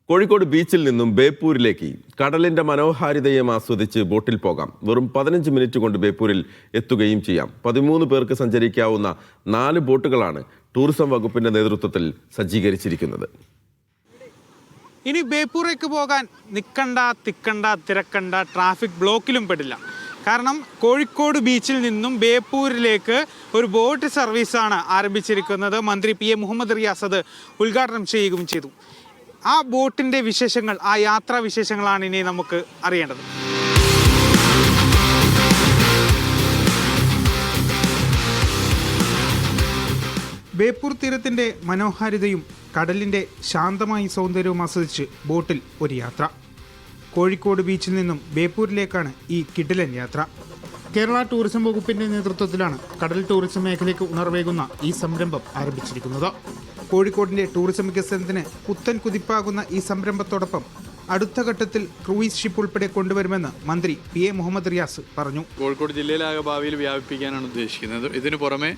കോഴിക്കോട് ബീച്ചിൽ നിന്നും ബേപ്പൂരിലേക്ക് കടലിന്റെ മനോഹാരിതയെ ആസ്വദിച്ച് ബോട്ടിൽ പോകാം. വെറും 15 മിനിറ്റ് കൊണ്ട് ബേപ്പൂരിൽ എത്തുകയും ചെയ്യാം. 13 പേർക്ക് സഞ്ചരിക്കാവുന്ന 4 ബോട്ടുകളാണ് ടൂറിസം വകുപ്പിന്റെ നേതൃത്വത്തിൽ സജ്ജീകരിച്ചിരിക്കുന്നത്. ഇനി ബേപ്പൂരേക്ക് പോകാൻ നിൽക്കണ്ട, തിക്കണ്ട, തിരക്കണ്ട, ട്രാഫിക് ബ്ലോക്കിലും പെടില്ല. കാരണം കോഴിക്കോട് ബീച്ചിൽ നിന്നും ബേപ്പൂരിലേക്ക് ഒരു ബോട്ട് സർവീസാണ് ആരംഭിച്ചിരിക്കുന്നത്. മന്ത്രി പി എ മുഹമ്മദ് റിയാസ് അത് ഉദ്ഘാടനം ചെയ്യുകയും ചെയ്തു. ആ ബോട്ടിൻ്റെ വിശേഷങ്ങൾ, ആ യാത്രാ വിശേഷങ്ങളാണ് ഇനി നമുക്ക് അറിയേണ്ടത്. ബേപ്പൂർ തീരത്തിൻ്റെ മനോഹാരിതയും കടലിൻ്റെ ശാന്തമായ സൗന്ദര്യവും ആസ്വദിച്ച് ബോട്ടിൽ ഒരു യാത്ര. കോഴിക്കോട് ബീച്ചിൽ നിന്നും ബേപ്പൂരിലേക്കാണ് ഈ കിടിലൻ യാത്ര. കേരള ടൂറിസം വകുപ്പിൻ്റെ നേതൃത്വത്തിലാണ് കടൽ ടൂറിസം മേഖലയ്ക്ക് ഉണർവേകുന്ന ഈ സംരംഭം ആരംഭിച്ചിരിക്കുന്നത്. കോഴിക്കോടിൻ്റെ ടൂറിസം വികസനത്തിന് പുത്തൻ കുതിപ്പാകുന്ന ഈ സംരംഭത്തോടൊപ്പം അടുത്ത ഘട്ടത്തിൽ ക്രൂയിസ് ഷിപ്പ് ഉൾപ്പെടെ കൊണ്ടുവരുമെന്ന് മന്ത്രി പി എ മുഹമ്മദ് റിയാസ് പറഞ്ഞു. കോഴിക്കോട് ജില്ലയിലാകെ ഭാവിയിൽ വ്യാപിപ്പിക്കാനാണ് ഉദ്ദേശിക്കുന്നത്. ഇതിനു പുറമെ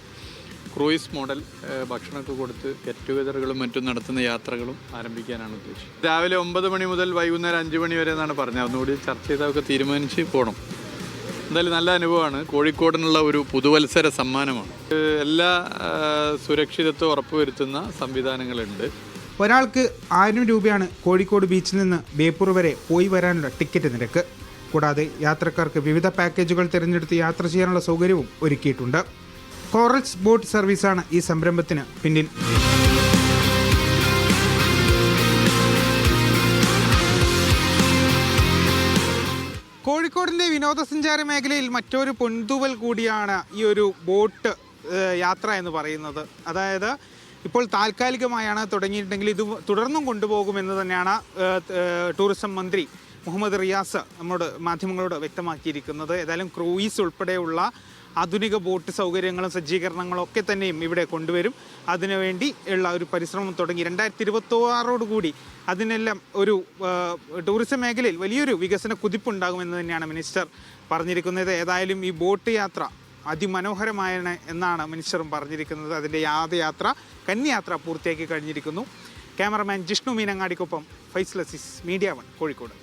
ക്രൂയിസ് മോഡൽ ഭക്ഷണമൊക്കെ കൊടുത്ത് ഗെറ്റ് ടുഗദറുകളും മറ്റും നടത്തുന്ന യാത്രകളും ആരംഭിക്കാനാണ് ഉദ്ദേശിക്കുന്നത്. രാവിലെ 9 മണി മുതൽ വൈകുന്നേരം 5 മണി വരെ എന്നാണ് പറഞ്ഞത്. ഒന്നുകൂടി ചർച്ച ചെയ്തൊക്കെ തീരുമാനിച്ച് പോകണം. എന്തായാലും നല്ല അനുഭവമാണ്. കോഴിക്കോടിനുള്ള ഒരു പുതുവത്സര സമ്മാനമാണ്. എല്ലാ സുരക്ഷിതത്വം ഉറപ്പുവരുത്തുന്ന സംവിധാനങ്ങളുണ്ട്. ഒരാൾക്ക് 1000 രൂപയാണ് കോഴിക്കോട് ബീച്ചിൽ നിന്ന് ബേപ്പൂർ വരെ പോയി വരാനുള്ള ടിക്കറ്റ് നിരക്ക്. കൂടാതെ യാത്രക്കാർക്ക് വിവിധ പാക്കേജുകൾ തിരഞ്ഞെടുത്ത് യാത്ര ചെയ്യാനുള്ള സൗകര്യവും ഒരുക്കിയിട്ടുണ്ട്. കോറൽസ് ബോട്ട് സർവീസാണ് ഈ സംരംഭത്തിന് പിന്നിൽ. കോഴിക്കോടിൻ്റെ വിനോദസഞ്ചാര മേഖലയിൽ മറ്റൊരു പൊൻതൂവൽ കൂടിയാണ് ഈ ഒരു ബോട്ട് യാത്ര എന്ന് പറയുന്നത്. അതായത് ഇപ്പോൾ താൽക്കാലികമായാണ് തുടങ്ങിയിട്ടുണ്ടെങ്കിൽ ഇത് തുടർന്നും കൊണ്ടുപോകുമെന്ന് തന്നെയാണ് ടൂറിസം മന്ത്രി മുഹമ്മദ് റിയാസ് മാധ്യമങ്ങളോട് വ്യക്തമാക്കിയിരിക്കുന്നത്. ഏതായാലും ക്രൂയിസ് ഉൾപ്പെടെയുള്ള ആധുനിക ബോട്ട് സൗകര്യങ്ങളും സജ്ജീകരണങ്ങളും ഒക്കെ തന്നെയും ഇവിടെ കൊണ്ടുവരും. അതിനുവേണ്ടി ഉള്ള ഒരു പരിശ്രമം തുടങ്ങി. 2026 അതിനെല്ലാം ഒരു ടൂറിസം മേഖലയിൽ വലിയൊരു വികസന കുതിപ്പുണ്ടാകുമെന്ന് തന്നെയാണ് മിനിസ്റ്റർ പറഞ്ഞിരിക്കുന്നത്. ഏതായാലും ഈ ബോട്ട് യാത്ര അതിമനോഹരമാണ് എന്നാണ് മിനിസ്റ്ററും പറഞ്ഞിരിക്കുന്നത്. അതിൻ്റെ യാത്ര കന്യാത്ര പൂർത്തിയാക്കി കഴിഞ്ഞിരിക്കുന്നു. ക്യാമറമാൻ ജിഷ്ണു മീനങ്ങാടിക്കൊപ്പം ഫൈസൽ അസീസ്, മീഡിയ 1 കോഴിക്കോട്.